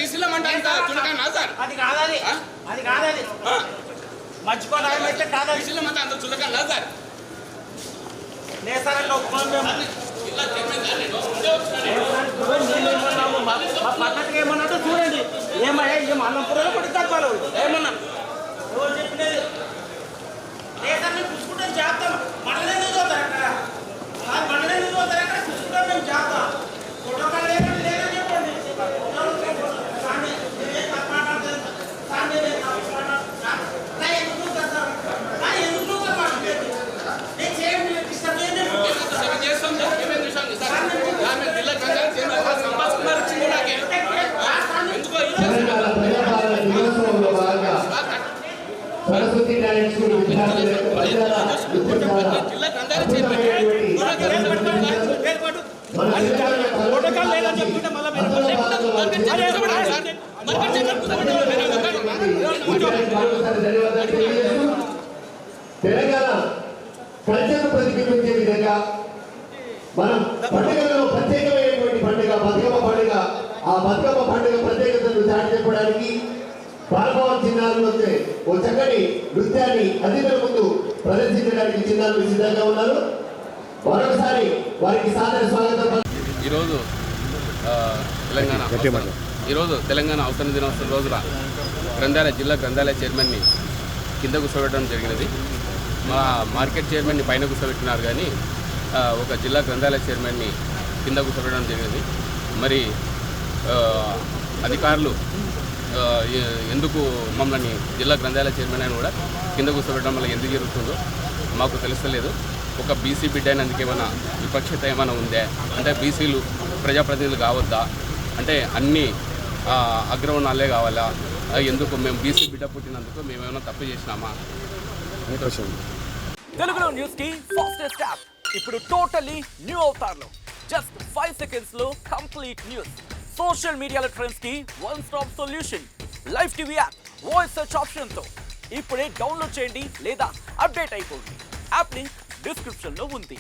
బీసీలో అది కాదని మర్చిపోవడం అయితే కాదు బీసీలో అంత చులకన కాదు సార్. లేదు సార్ అట్లా ఒప్పుకోండి మా పక్కకి ఏమన్నట్టు చూడండి. ఏమయ్యా ఏం అన్నంపురంలో పడుతారు ఏమన్నా ఎవరు చెప్పినది లేదా మేము చూసుకుంటాం చేస్తాం. మనల్ని చూస్తారు అక్కడ మనల్ని చూస్తారు అక్కడ చూసుకుంటాం మేము చేస్తాం. ఫోటోకాల్ లేదని లేదని చెప్పండి. Saraswati talent school Telangana culture ప్రతిబింబించే విధంగా మనం పండుగలలో ప్రత్యేకమైనటువంటి పండుగ బతుకమ్మ పండుగ. ఆ బతుకమ్మ పండుగ ప్రత్యేకతను చాటి చెప్పడానికి బాలభవన్ చిన్నారులు వస్తే ఓ చక్కటి నృత్యాన్ని అతిథుల ముందు ప్రదర్శించడానికి చిన్నారులు సిద్ధంగా ఉన్నారు. మరొకసారి వారికి సాదర స్వాగతం. ఈరోజు తెలంగాణ అవతరణ దినోత్సవం రోజున జిల్లా గ్రంథాలయ చైర్మన్ని కింద కూర్చోబెట్టడం జరిగినది. మా మార్కెట్ చైర్మన్ని పైన కూర్చోబెట్టినారు, కానీ ఒక జిల్లా గ్రంథాలయ చైర్మన్ని కింద కూర్చోబెట్టడం జరిగినది. మరి అధికారులు ఎందుకు మమ్మల్ని జిల్లా గ్రంథాలయ చైర్మన్ అని కూడా కింద కూర్చోబెట్టడం వల్ల ఎందుకు జరుగుతుందో మాకు తెలుస్తలేదు. ఒక బీసీ బిడ్డ అయినందుకు ఏమైనా విపక్షత ఏమైనా ఉందే, అంటే బీసీలు ప్రజాప్రతినిధులు కావద్దా, అంటే అన్ని అగ్రవర్ణాలే కావాలా, ఎందుకు మేము బీసీ బిడ్డ పుట్టినందుకు మేమేమైనా తప్పు చేసినామా? తెలుగులో న్యూస్ కి ఫాస్టెస్ట్ యాప్ ఇప్పుడు టోటల్లీ న్యూ అవతార్లో జస్ట్ 5 సెకండ్స్ లో కంప్లీట్ న్యూస్. సోషల్ మీడియాలో ట్రెండ్స్ కి one stop solution. Live TV app voice search option తో ఇప్పుడే డౌన్లోడ్ చేయండి లేదా అప్డేట్ అయిపోండి. యాప్ లింక్ డిస్క్రిప్షన్ లో ఉంది.